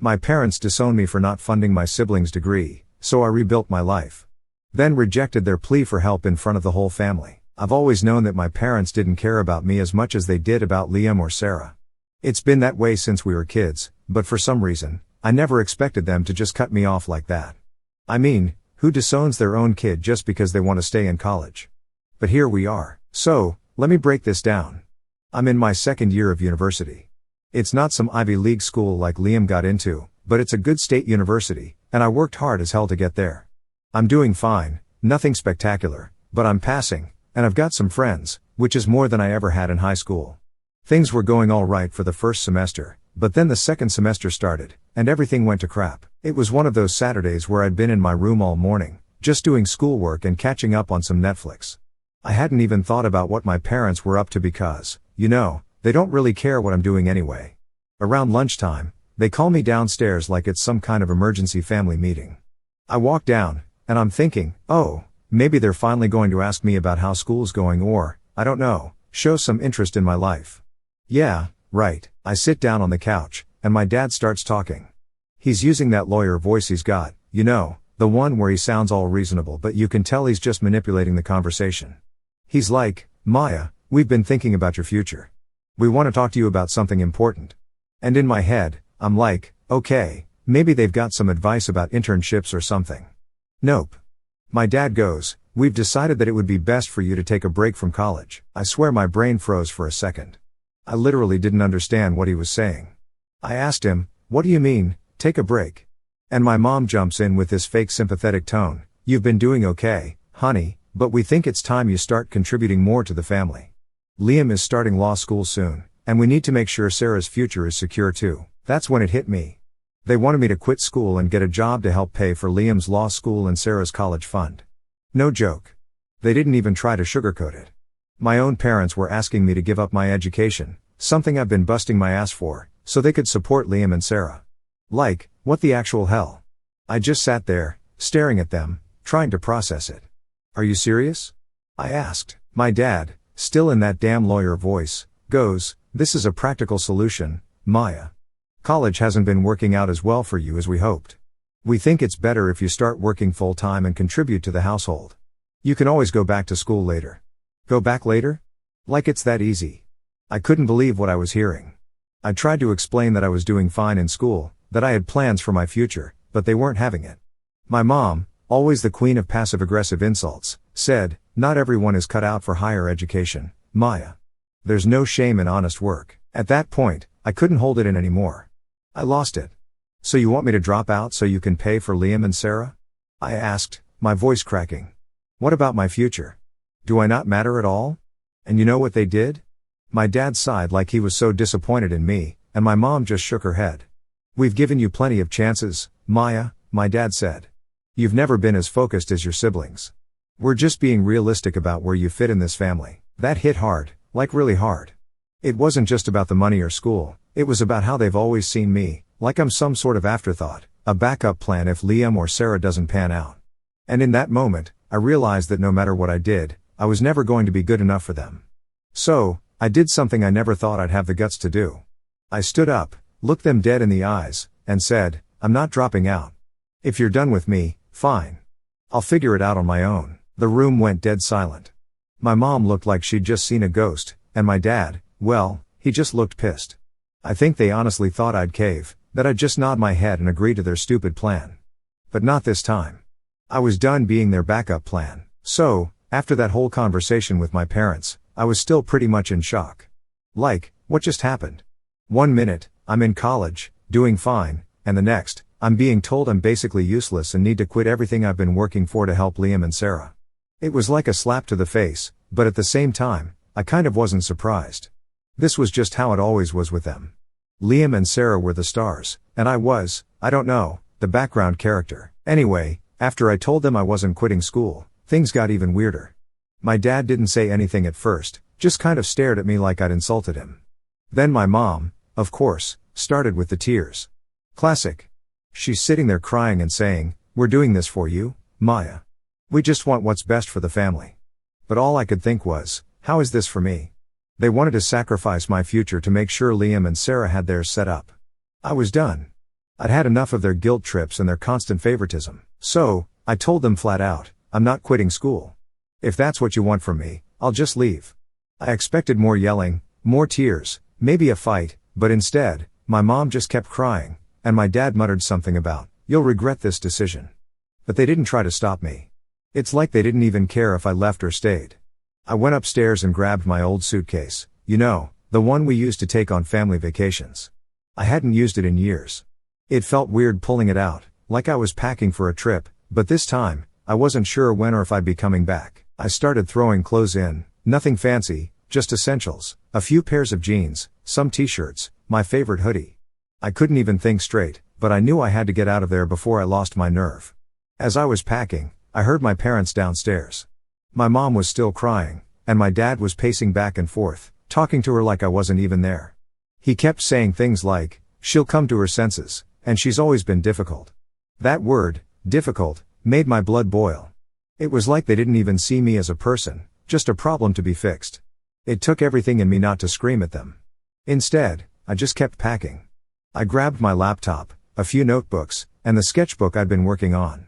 My parents disowned me for not funding my sibling's degree, so I rebuilt my life. Then rejected their plea for help in front of the whole family. I've always known that my parents didn't care about me as much as they did about Liam or Sarah. It's been that way since we were kids, but for some reason, I never expected them to just cut me off like that. I mean, who disowns their own kid just because they want to stay in college? But here we are. So, let me break this down. I'm in my second year of university. It's not some Ivy League school like Liam got into, but it's a good state university, and I worked hard as hell to get there. I'm doing fine, nothing spectacular, but I'm passing, and I've got some friends, which is more than I ever had in high school. Things were going all right for the first semester, but then the second semester started, and everything went to crap. It was one of those Saturdays where I'd been in my room all morning, just doing schoolwork and catching up on some Netflix. I hadn't even thought about what my parents were up to because, they don't really care what I'm doing anyway. Around lunchtime, they call me downstairs like it's some kind of emergency family meeting. I walk down, and I'm thinking, oh, maybe they're finally going to ask me about how school's going or, I don't know, show some interest in my life. Yeah, right. I sit down on the couch, and my dad starts talking. He's using that lawyer voice he's got, the one where he sounds all reasonable but you can tell he's just manipulating the conversation. He's like, Maya, we've been thinking about your future. We want to talk to you about something important. And in my head, I'm like, okay, maybe they've got some advice about internships or something. Nope. My dad goes, we've decided that it would be best for you to take a break from college. I swear my brain froze for a second. I literally didn't understand what he was saying. I asked him, what do you mean, take a break? And my mom jumps in with this fake sympathetic tone, you've been doing okay, honey, but we think it's time you start contributing more to the family. Liam is starting law school soon, and we need to make sure Sarah's future is secure too. That's when it hit me. They wanted me to quit school and get a job to help pay for Liam's law school and Sarah's college fund. No joke. They didn't even try to sugarcoat it. My own parents were asking me to give up my education, something I've been busting my ass for, so they could support Liam and Sarah. Like, what the actual hell? I just sat there, staring at them, trying to process it. Are you serious? I asked. My dad, still in that damn lawyer voice, goes, this is a practical solution, Maya. College hasn't been working out as well for you as we hoped. We think it's better if you start working full-time and contribute to the household. You can always go back to school later. Go back later? Like it's that easy. I couldn't believe what I was hearing. I tried to explain that I was doing fine in school, that I had plans for my future, but they weren't having it. My mom, always the queen of passive-aggressive insults, said, not everyone is cut out for higher education, Maya. There's no shame in honest work. At that point, I couldn't hold it in anymore. I lost it. So you want me to drop out so you can pay for Liam and Sarah? I asked, my voice cracking. What about my future? Do I not matter at all? And you know what they did? My dad sighed like he was so disappointed in me, and my mom just shook her head. We've given you plenty of chances, Maya, my dad said. You've never been as focused as your siblings. We're just being realistic about where you fit in this family. That hit hard, like really hard. It wasn't just about the money or school, it was about how they've always seen me, like I'm some sort of afterthought, a backup plan if Liam or Sarah doesn't pan out. And in that moment, I realized that no matter what I did, I was never going to be good enough for them. So, I did something I never thought I'd have the guts to do. I stood up, looked them dead in the eyes, and said, I'm not dropping out. If you're done with me, fine. I'll figure it out on my own. The room went dead silent. My mom looked like she'd just seen a ghost, and my dad, well, he just looked pissed. I think they honestly thought I'd cave, that I'd just nod my head and agree to their stupid plan. But not this time. I was done being their backup plan. So, after that whole conversation with my parents, I was still pretty much in shock. Like, what just happened? 1 minute, I'm in college, doing fine, and the next, I'm being told I'm basically useless and need to quit everything I've been working for to help Liam and Sarah. It was like a slap to the face, but at the same time, I kind of wasn't surprised. This was just how it always was with them. Liam and Sarah were the stars, and I was, I don't know, the background character. Anyway, after I told them I wasn't quitting school, things got even weirder. My dad didn't say anything at first, just kind of stared at me like I'd insulted him. Then my mom, of course, started with the tears. Classic. She's sitting there crying and saying, we're doing this for you, Maya. We just want what's best for the family. But all I could think was, how is this for me? They wanted to sacrifice my future to make sure Liam and Sarah had theirs set up. I was done. I'd had enough of their guilt trips and their constant favoritism. So, I told them flat out, I'm not quitting school. If that's what you want from me, I'll just leave. I expected more yelling, more tears, maybe a fight, but instead, my mom just kept crying, and my dad muttered something about, you'll regret this decision. But they didn't try to stop me. It's like they didn't even care if I left or stayed. I went upstairs and grabbed my old suitcase, the one we used to take on family vacations. I hadn't used it in years. It felt weird pulling it out, like I was packing for a trip, but this time, I wasn't sure when or if I'd be coming back. I started throwing clothes in, nothing fancy, just essentials, a few pairs of jeans, some t-shirts, my favorite hoodie. I couldn't even think straight, but I knew I had to get out of there before I lost my nerve. As I was packing, I heard my parents downstairs. My mom was still crying, and my dad was pacing back and forth, talking to her like I wasn't even there. He kept saying things like, she'll come to her senses, and she's always been difficult. That word, difficult, made my blood boil. It was like they didn't even see me as a person, just a problem to be fixed. It took everything in me not to scream at them. Instead, I just kept packing. I grabbed my laptop, a few notebooks, and the sketchbook I'd been working on.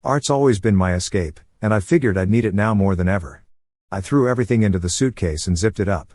Art's always been my escape, and I figured I'd need it now more than ever. I threw everything into the suitcase and zipped it up.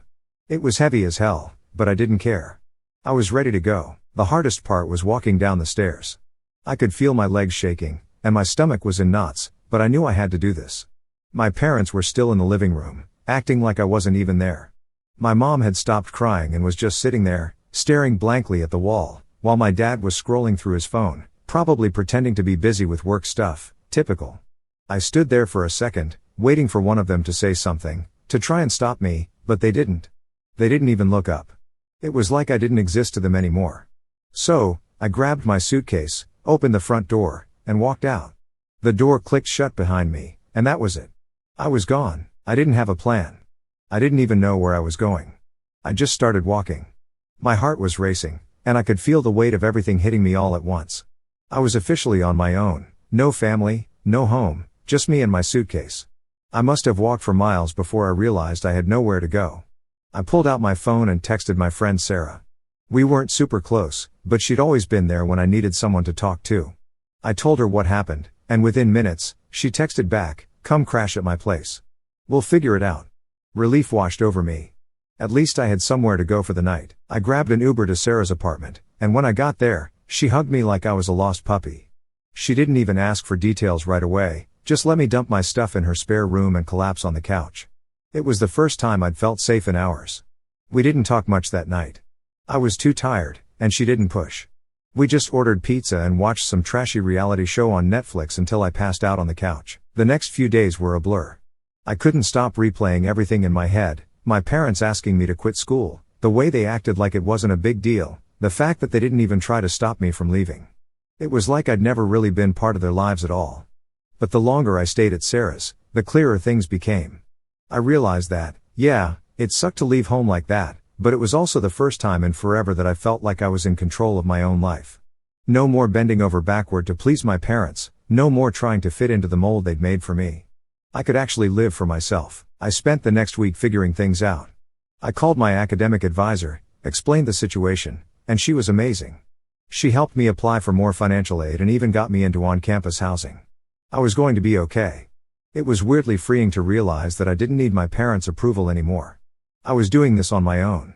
It was heavy as hell, but I didn't care. I was ready to go. The hardest part was walking down the stairs. I could feel my legs shaking, and my stomach was in knots, but I knew I had to do this. My parents were still in the living room, acting like I wasn't even there. My mom had stopped crying and was just sitting there, staring blankly at the wall, while my dad was scrolling through his phone, probably pretending to be busy with work stuff, typical. I stood there for a second, waiting for one of them to say something, to try and stop me, but they didn't. They didn't even look up. It was like I didn't exist to them anymore. So, I grabbed my suitcase, opened the front door, and walked out. The door clicked shut behind me, and that was it. I was gone. I didn't have a plan. I didn't even know where I was going. I just started walking. My heart was racing, and I could feel the weight of everything hitting me all at once. I was officially on my own, no family, no home, just me and my suitcase. I must have walked for miles before I realized I had nowhere to go. I pulled out my phone and texted my friend Sarah. We weren't super close, but she'd always been there when I needed someone to talk to. I told her what happened, and within minutes, she texted back, come crash at my place. We'll figure it out. Relief washed over me. At least I had somewhere to go for the night. I grabbed an Uber to Sarah's apartment, and when I got there, she hugged me like I was a lost puppy. She didn't even ask for details right away, just let me dump my stuff in her spare room and collapse on the couch. It was the first time I'd felt safe in hours. We didn't talk much that night. I was too tired, and she didn't push. We just ordered pizza and watched some trashy reality show on Netflix until I passed out on the couch. The next few days were a blur. I couldn't stop replaying everything in my head, my parents asking me to quit school, the way they acted like it wasn't a big deal, the fact that they didn't even try to stop me from leaving. It was like I'd never really been part of their lives at all. But the longer I stayed at Sarah's, the clearer things became. I realized that, yeah, it sucked to leave home like that, but it was also the first time in forever that I felt like I was in control of my own life. No more bending over backward to please my parents, no more trying to fit into the mold they'd made for me. I could actually live for myself. I spent the next week figuring things out. I called my academic advisor, explained the situation, and she was amazing. She helped me apply for more financial aid and even got me into on-campus housing. I was going to be okay. It was weirdly freeing to realize that I didn't need my parents' approval anymore. I was doing this on my own.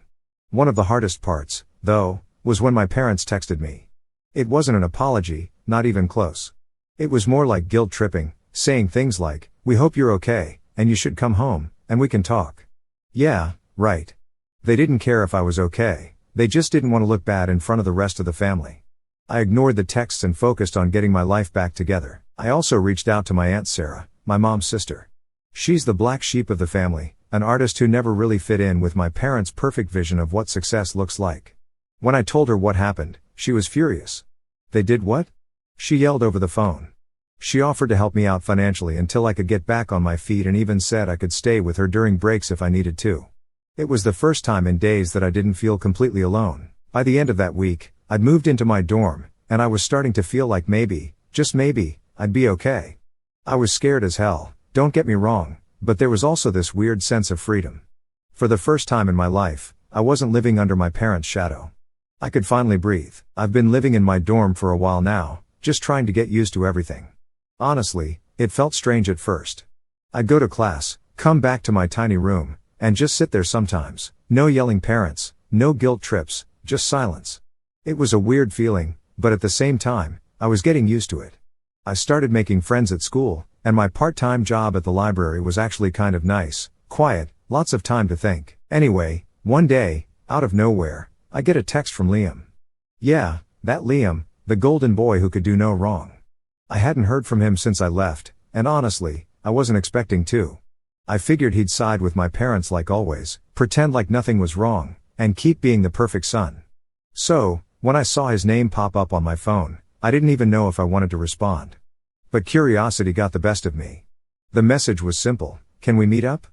One of the hardest parts, though, was when my parents texted me. It wasn't an apology, not even close. It was more like guilt tripping, saying things like, we hope you're okay, and you should come home, and we can talk. Yeah, right. They didn't care if I was okay, they just didn't want to look bad in front of the rest of the family. I ignored the texts and focused on getting my life back together. I also reached out to my Aunt Sarah, my mom's sister. She's the black sheep of the family, an artist who never really fit in with my parents' perfect vision of what success looks like. When I told her what happened, she was furious. They did what? She yelled over the phone. She offered to help me out financially until I could get back on my feet and even said I could stay with her during breaks if I needed to. It was the first time in days that I didn't feel completely alone. By the end of that week, I'd moved into my dorm, and I was starting to feel like maybe, just maybe, I'd be okay. I was scared as hell, don't get me wrong, but there was also this weird sense of freedom. For the first time in my life, I wasn't living under my parents' shadow. I could finally breathe. I've been living in my dorm for a while now, just trying to get used to everything. Honestly, it felt strange at first. I'd go to class, come back to my tiny room, and just sit there sometimes. No yelling parents, no guilt trips, just silence. It was a weird feeling, but at the same time, I was getting used to it. I started making friends at school, and my part-time job at the library was actually kind of nice, quiet, lots of time to think. Anyway, one day, out of nowhere, I get a text from Liam. Yeah, that Liam, the golden boy who could do no wrong. I hadn't heard from him since I left, and honestly, I wasn't expecting to. I figured he'd side with my parents like always, pretend like nothing was wrong, and keep being the perfect son. So, when I saw his name pop up on my phone, I didn't even know if I wanted to respond. But curiosity got the best of me. The message was simple: can we meet up?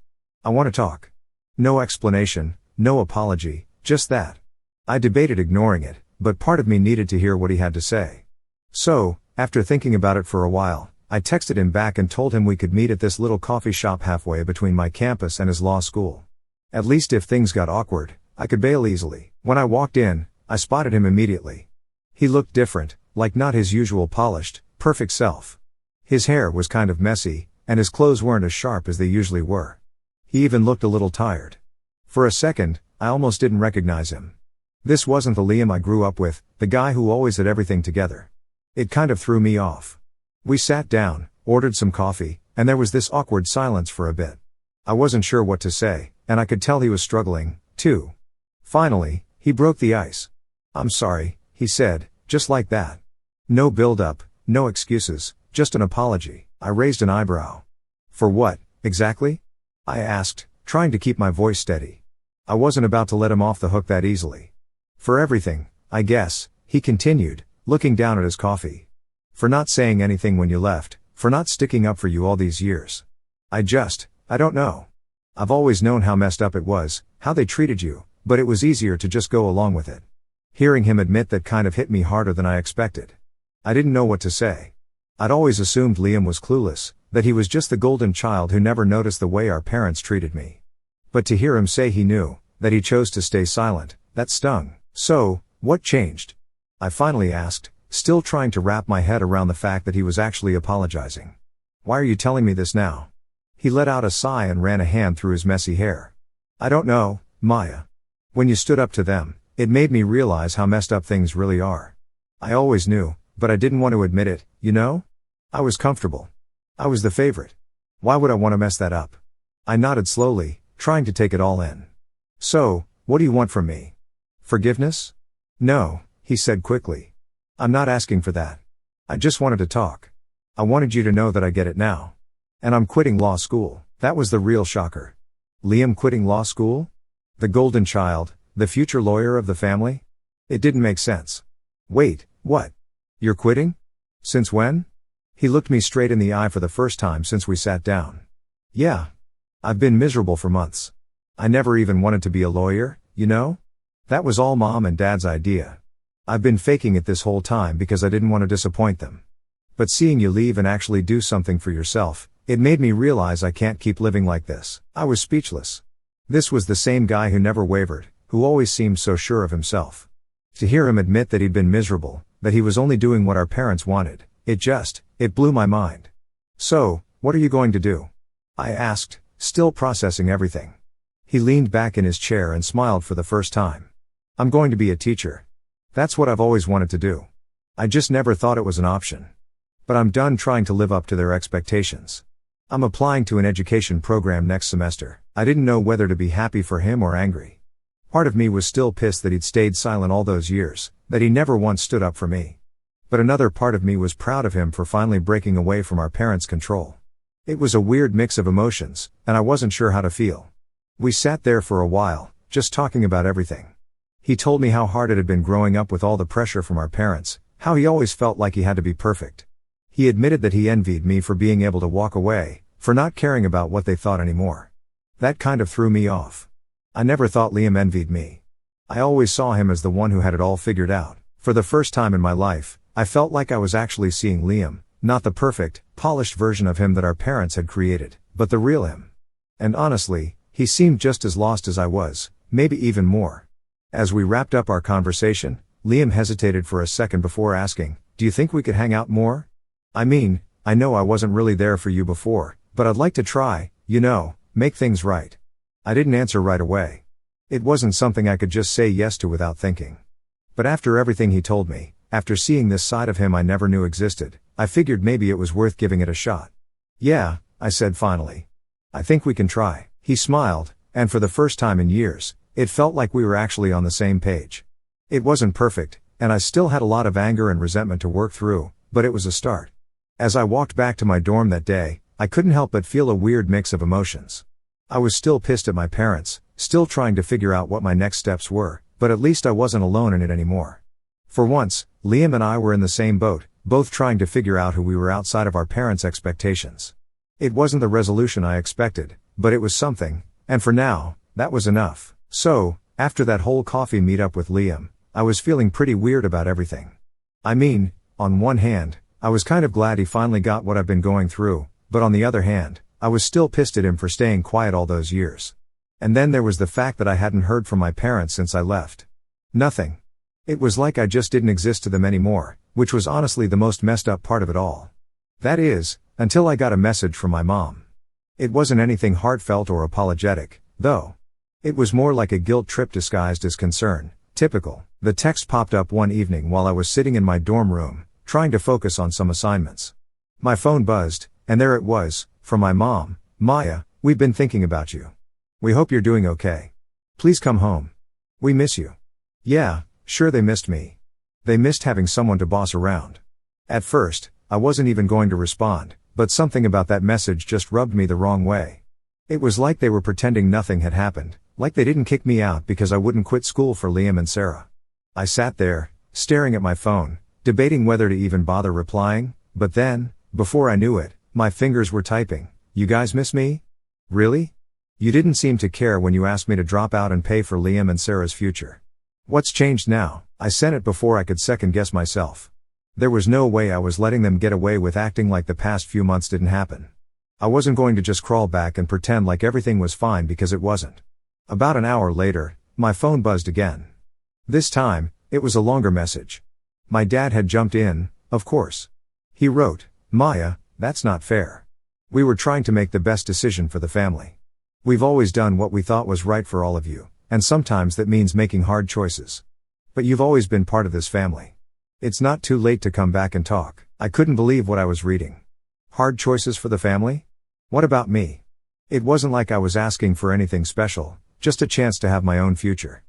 I want to talk. No explanation, no apology, just that. I debated ignoring it, but part of me needed to hear what he had to say. So, after thinking about it for a while, I texted him back and told him we could meet at this little coffee shop halfway between my campus and his law school. At least if things got awkward, I could bail easily. When I walked in, I spotted him immediately. He looked different, like not his usual polished, perfect self. His hair was kind of messy, and his clothes weren't as sharp as they usually were. He even looked a little tired. For a second, I almost didn't recognize him. This wasn't the Liam I grew up with, the guy who always had everything together. It kind of threw me off. We sat down, ordered some coffee, and there was this awkward silence for a bit. I wasn't sure what to say, and I could tell he was struggling, too. Finally, he broke the ice. "I'm sorry," he said, just like that. No build-up, no excuses, just an apology. I raised an eyebrow. "For what, exactly?" I asked, trying to keep my voice steady. I wasn't about to let him off the hook that easily. "For everything, I guess," he continued, looking down at his coffee. "For not saying anything when you left, for not sticking up for you all these years. I don't know. I've always known how messed up it was, how they treated you, but it was easier to just go along with it." Hearing him admit that kind of hit me harder than I expected. I didn't know what to say. I'd always assumed Liam was clueless, that he was just the golden child who never noticed the way our parents treated me. But to hear him say he knew, that he chose to stay silent, that stung. "So, what changed?" I finally asked, still trying to wrap my head around the fact that he was actually apologizing. "Why are you telling me this now?" He let out a sigh and ran a hand through his messy hair. "I don't know, Maya. When you stood up to them, it made me realize how messed up things really are. I always knew, but I didn't want to admit it, you know? I was comfortable. I was the favorite. Why would I want to mess that up?" I nodded slowly, trying to take it all in. "So, what do you want from me? Forgiveness?" "No," he said quickly. "I'm not asking for that. I just wanted to talk. I wanted you to know that I get it now. And I'm quitting law school." That was the real shocker. Liam quitting law school? The golden child, the future lawyer of the family? It didn't make sense. "Wait, what? You're quitting? Since when?" He looked me straight in the eye for the first time since we sat down. "Yeah. I've been miserable for months. I never even wanted to be a lawyer, you know? That was all Mom and Dad's idea. I've been faking it this whole time because I didn't want to disappoint them. But seeing you leave and actually do something for yourself, it made me realize I can't keep living like this." I was speechless. This was the same guy who never wavered, who always seemed so sure of himself. To hear him admit that he'd been miserable, that he was only doing what our parents wanted, it blew my mind. "So, what are you going to do?" I asked, still processing everything. He leaned back in his chair and smiled for the first time. "I'm going to be a teacher. That's what I've always wanted to do. I just never thought it was an option. But I'm done trying to live up to their expectations. I'm applying to an education program next semester." I didn't know whether to be happy for him or angry. Part of me was still pissed that he'd stayed silent all those years, that he never once stood up for me. But another part of me was proud of him for finally breaking away from our parents' control. It was a weird mix of emotions, and I wasn't sure how to feel. We sat there for a while, just talking about everything. He told me how hard it had been growing up with all the pressure from our parents, how he always felt like he had to be perfect. He admitted that he envied me for being able to walk away, for not caring about what they thought anymore. That kind of threw me off. I never thought Liam envied me. I always saw him as the one who had it all figured out. For the first time in my life, I felt like I was actually seeing Liam, not the perfect, polished version of him that our parents had created, but the real him. And honestly, he seemed just as lost as I was, maybe even more. As we wrapped up our conversation, Liam hesitated for a second before asking, "Do you think we could hang out more? I mean, I know I wasn't really there for you before, but I'd like to try, make things right." I didn't answer right away. It wasn't something I could just say yes to without thinking. But after everything he told me, after seeing this side of him I never knew existed, I figured maybe it was worth giving it a shot. "Yeah," I said finally. "I think we can try." He smiled, and for the first time in years, it felt like we were actually on the same page. It wasn't perfect, and I still had a lot of anger and resentment to work through, but it was a start. As I walked back to my dorm that day, I couldn't help but feel a weird mix of emotions. I was still pissed at my parents, still trying to figure out what my next steps were, but at least I wasn't alone in it anymore. For once, Liam and I were in the same boat, both trying to figure out who we were outside of our parents' expectations. It wasn't the resolution I expected, but it was something, and for now, that was enough. So, after that whole coffee meetup with Liam, I was feeling pretty weird about everything. I mean, on one hand, I was kind of glad he finally got what I've been going through, but on the other hand, I was still pissed at him for staying quiet all those years. And then there was the fact that I hadn't heard from my parents since I left. Nothing. It was like I just didn't exist to them anymore, which was honestly the most messed up part of it all. That is, until I got a message from my mom. It wasn't anything heartfelt or apologetic, though. It was more like a guilt trip disguised as concern. Typical. The text popped up one evening while I was sitting in my dorm room, trying to focus on some assignments. My phone buzzed, and there it was, from my mom. "Maya, we've been thinking about you. We hope you're doing okay. Please come home. We miss you." Yeah, sure they missed me. They missed having someone to boss around. At first, I wasn't even going to respond, but something about that message just rubbed me the wrong way. It was like they were pretending nothing had happened, like they didn't kick me out because I wouldn't quit school for Liam and Sarah. I sat there, staring at my phone, debating whether to even bother replying, but then, before I knew it, my fingers were typing. "You guys miss me? Really? You didn't seem to care when you asked me to drop out and pay for Liam and Sarah's future. What's changed now?" I sent it before I could second guess myself. There was no way I was letting them get away with acting like the past few months didn't happen. I wasn't going to just crawl back and pretend like everything was fine because it wasn't. About an hour later, my phone buzzed again. This time, it was a longer message. My dad had jumped in, of course. He wrote, "Maya, that's not fair. We were trying to make the best decision for the family. We've always done what we thought was right for all of you, and sometimes that means making hard choices. But you've always been part of this family. It's not too late to come back and talk." I couldn't believe what I was reading. Hard choices for the family? What about me? It wasn't like I was asking for anything special, just a chance to have my own future.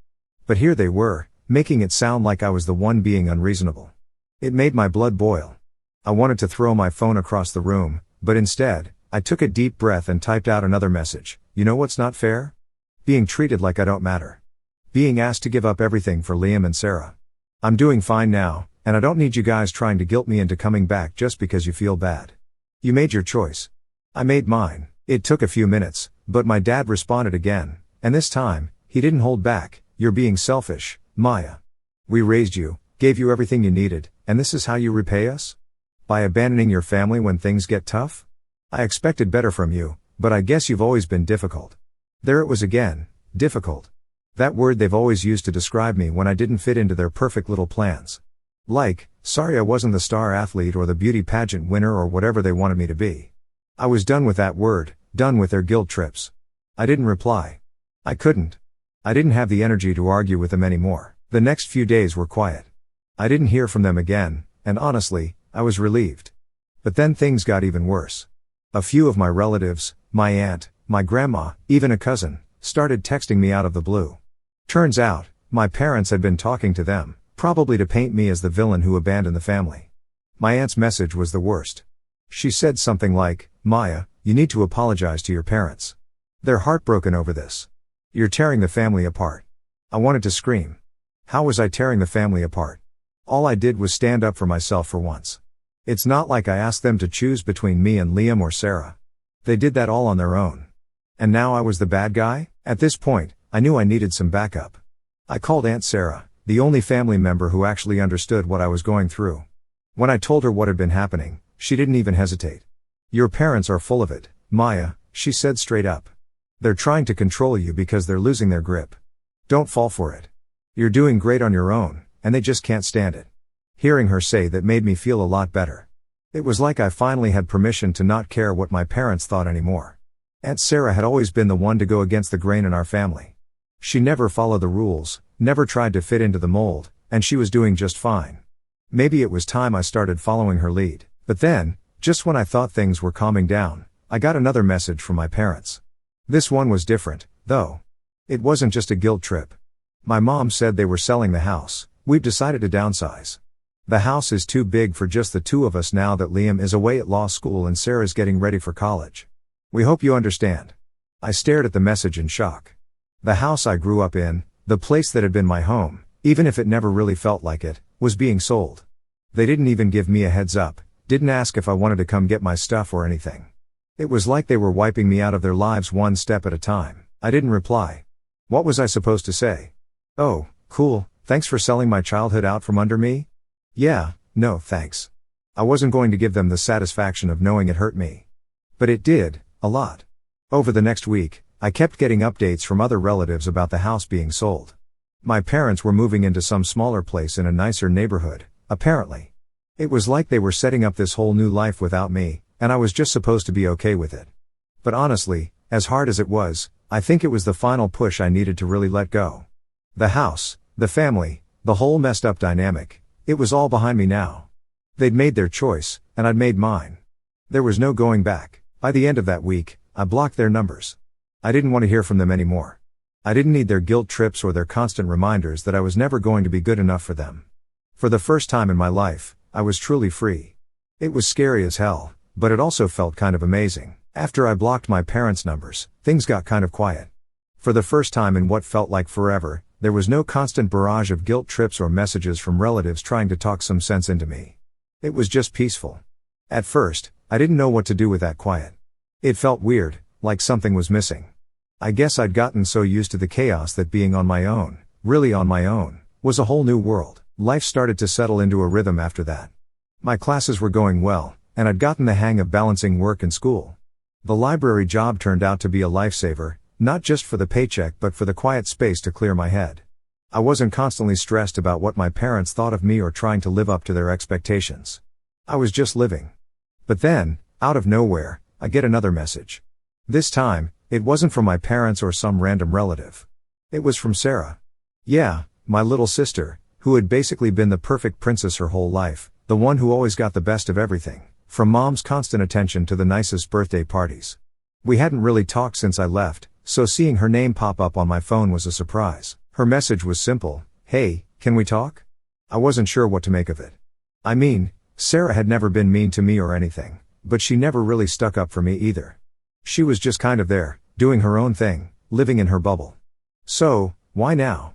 But here they were, making it sound like I was the one being unreasonable. It made my blood boil. I wanted to throw my phone across the room, but instead, I took a deep breath and typed out another message. "You know what's not fair? Being treated like I don't matter. Being asked to give up everything for Liam and Sarah. I'm doing fine now, and I don't need you guys trying to guilt me into coming back just because you feel bad. You made your choice. I made mine." It took a few minutes, but my dad responded again, and this time, he didn't hold back. "You're being selfish, Maya. We raised you, gave you everything you needed, and this is how you repay us? By abandoning your family when things get tough? I expected better from you, but I guess you've always been difficult." There it was again, difficult. That word they've always used to describe me when I didn't fit into their perfect little plans. Like, sorry I wasn't the star athlete or the beauty pageant winner or whatever they wanted me to be. I was done with that word, done with their guilt trips. I didn't reply. I couldn't. I didn't have the energy to argue with them anymore. The next few days were quiet. I didn't hear from them again, and honestly, I was relieved. But then things got even worse. A few of my relatives, my aunt, my grandma, even a cousin, started texting me out of the blue. Turns out, my parents had been talking to them, probably to paint me as the villain who abandoned the family. My aunt's message was the worst. She said something like, "Maya, you need to apologize to your parents. They're heartbroken over this. You're tearing the family apart." I wanted to scream. How was I tearing the family apart? All I did was stand up for myself for once. It's not like I asked them to choose between me and Liam or Sarah. They did that all on their own. And now I was the bad guy? At this point, I knew I needed some backup. I called Aunt Sarah, the only family member who actually understood what I was going through. When I told her what had been happening, she didn't even hesitate. "Your parents are full of it, Maya," she said straight up. "They're trying to control you because they're losing their grip. Don't fall for it. You're doing great on your own, and they just can't stand it. Hearing her say that made me feel a lot better. It was like I finally had permission to not care what my parents thought anymore. Aunt Sarah had always been the one to go against the grain in our family. She never followed the rules, never tried to fit into the mold, and she was doing just fine. Maybe it was time I started following her lead. But then, just when I thought things were calming down, I got another message from my parents. This one was different, though. It wasn't just a guilt trip. My mom said they were selling the house. We've decided to downsize. The house is too big for just the two of us now that Liam is away at law school and Sarah's getting ready for college. We hope you understand. I stared at the message in shock. The house I grew up in, the place that had been my home, even if it never really felt like it, was being sold. They didn't even give me a heads up, didn't ask if I wanted to come get my stuff or anything. It was like they were wiping me out of their lives one step at a time. I didn't reply. What was I supposed to say? Oh, cool, thanks for selling my childhood out from under me? Yeah, no thanks. I wasn't going to give them the satisfaction of knowing it hurt me. But it did, a lot. Over the next week, I kept getting updates from other relatives about the house being sold. My parents were moving into some smaller place in a nicer neighborhood, apparently. It was like they were setting up this whole new life without me, and I was just supposed to be okay with it. But honestly, as hard as it was, I think it was the final push I needed to really let go. The house, the family, the whole messed up dynamic, it was all behind me now. They'd made their choice, and I'd made mine. There was no going back. By the end of that week, I blocked their numbers. I didn't want to hear from them anymore. I didn't need their guilt trips or their constant reminders that I was never going to be good enough for them. For the first time in my life, I was truly free. It was scary as hell, but it also felt kind of amazing. After I blocked my parents' numbers, things got kind of quiet. For the first time in what felt like forever, there was no constant barrage of guilt trips or messages from relatives trying to talk some sense into me. It was just peaceful. At first, I didn't know what to do with that quiet. It felt weird, like something was missing. I guess I'd gotten so used to the chaos that being on my own, really on my own, was a whole new world. Life started to settle into a rhythm after that. My classes were going well, and I'd gotten the hang of balancing work and school. The library job turned out to be a lifesaver, not just for the paycheck but for the quiet space to clear my head. I wasn't constantly stressed about what my parents thought of me or trying to live up to their expectations. I was just living. But then, out of nowhere, I get another message. This time, it wasn't from my parents or some random relative. It was from Sarah. Yeah, my little sister, who had basically been the perfect princess her whole life, the one who always got the best of everything, from mom's constant attention to the nicest birthday parties. We hadn't really talked since I left, so seeing her name pop up on my phone was a surprise. Her message was simple, "Hey, can we talk?" I wasn't sure what to make of it. I mean, Sarah had never been mean to me or anything, but she never really stuck up for me either. She was just kind of there, doing her own thing, living in her bubble. So, why now?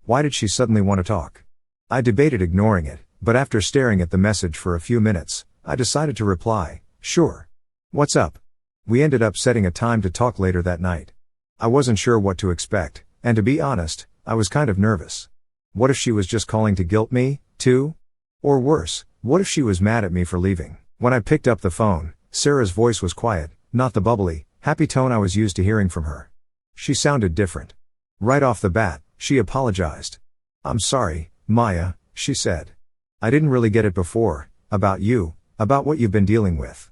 Why did she suddenly want to talk? I debated ignoring it, but after staring at the message for a few minutes, I decided to reply, "Sure. What's up?" We ended up setting a time to talk later that night. I wasn't sure what to expect, and to be honest, I was kind of nervous. What if she was just calling to guilt me, too? Or worse, what if she was mad at me for leaving? When I picked up the phone, Sarah's voice was quiet, not the bubbly, happy tone I was used to hearing from her. She sounded different. Right off the bat, she apologized. "I'm sorry, Maya," she said. "I didn't really get it before, about you, about what you've been dealing with."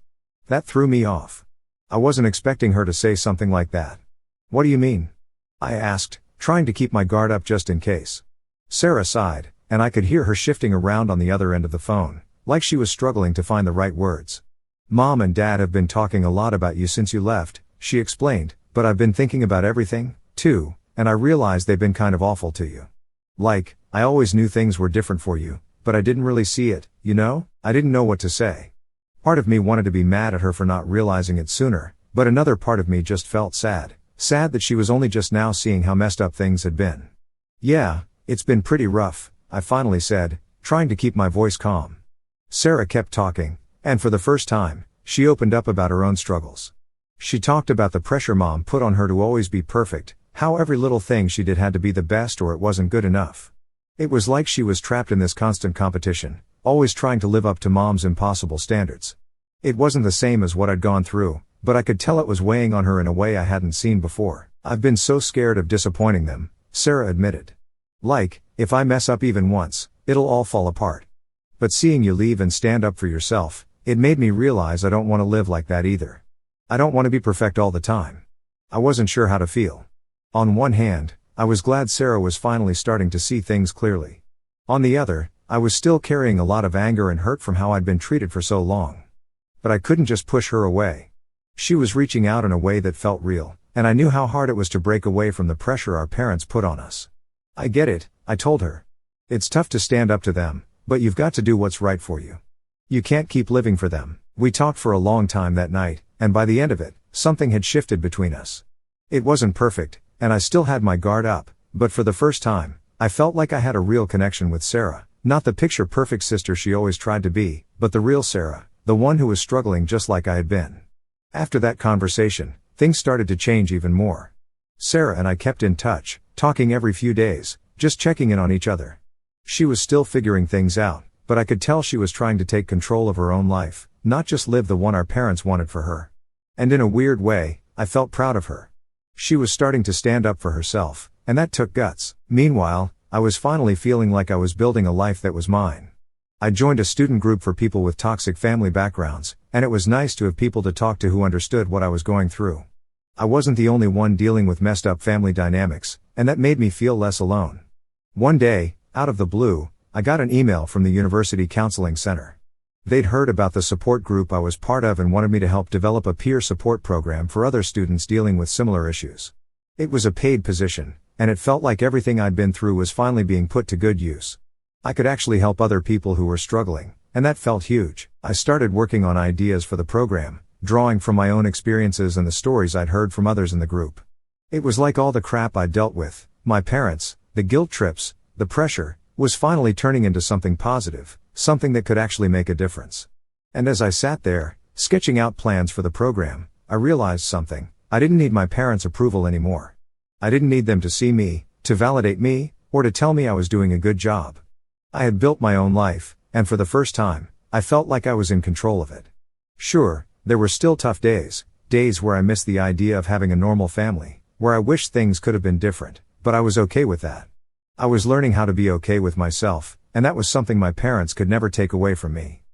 That threw me off. I wasn't expecting her to say something like that. "What do you mean?" I asked, trying to keep my guard up just in case. Sarah sighed, and I could hear her shifting around on the other end of the phone, like she was struggling to find the right words. "Mom and Dad have been talking a lot about you since you left," she explained, "but I've been thinking about everything, too, and I realized they've been kind of awful to you. Like, I always knew things were different for you, but I didn't really see it, you know?" I didn't know what to say. Part of me wanted to be mad at her for not realizing it sooner, but another part of me just felt sad that she was only just now seeing how messed up things had been. "Yeah, it's been pretty rough," I finally said, trying to keep my voice calm. Sarah kept talking, and for the first time, she opened up about her own struggles. She talked about the pressure Mom put on her to always be perfect, how every little thing she did had to be the best or it wasn't good enough. It was like she was trapped in this constant competition, always trying to live up to Mom's impossible standards. It wasn't the same as what I'd gone through, but I could tell it was weighing on her in a way I hadn't seen before. "I've been so scared of disappointing them," Sarah admitted. "Like, If I mess up even once, it'll all fall apart. But seeing you leave and stand up for yourself, it made me realize I don't want to live like that either. I don't want to be perfect all the time. I wasn't sure how to feel. On one hand, I was glad Sarah was finally starting to see things clearly. On the other, I was still carrying a lot of anger and hurt from how I'd been treated for so long. But I couldn't just push her away. She was reaching out in a way that felt real, and I knew how hard it was to break away from the pressure our parents put on us. I get it, I told her. It's tough to stand up to them, but you've got to do what's right for you. You can't keep living for them. We talked for a long time that night, and by the end of it, something had shifted between us. It wasn't perfect, and I still had my guard up, but for the first time, I felt like I had a real connection with Sarah, not the picture-perfect sister she always tried to be, but the real Sarah, the one who was struggling just like I had been. After that conversation, things started to change even more. Sarah and I kept in touch, talking every few days, just checking in on each other. She was still figuring things out, but I could tell she was trying to take control of her own life, not just live the one our parents wanted for her. And in a weird way, I felt proud of her. She was starting to stand up for herself, and that took guts. Meanwhile, I was finally feeling like I was building a life that was mine. I joined a student group for people with toxic family backgrounds, and it was nice to have people to talk to who understood what I was going through. I wasn't the only one dealing with messed up family dynamics, and that made me feel less alone. One day, out of the blue, I got an email from the University Counseling Center. They'd heard about the support group I was part of and wanted me to help develop a peer support program for other students dealing with similar issues. It was a paid position, and it felt like everything I'd been through was finally being put to good use. I could actually help other people who were struggling, and that felt huge. I started working on ideas for the program, drawing from my own experiences and the stories I'd heard from others in the group. It was like all the crap I'd dealt with, my parents, the guilt trips, the pressure, was finally turning into something positive, something that could actually make a difference. And as I sat there, sketching out plans for the program, I realized something. I didn't need my parents' approval anymore. I didn't need them to see me, to validate me, or to tell me I was doing a good job. I had built my own life, and for the first time, I felt like I was in control of it. Sure, there were still tough days where I missed the idea of having a normal family, where I wished things could have been different, but I was okay with that. I was learning how to be okay with myself, and that was something my parents could never take away from me.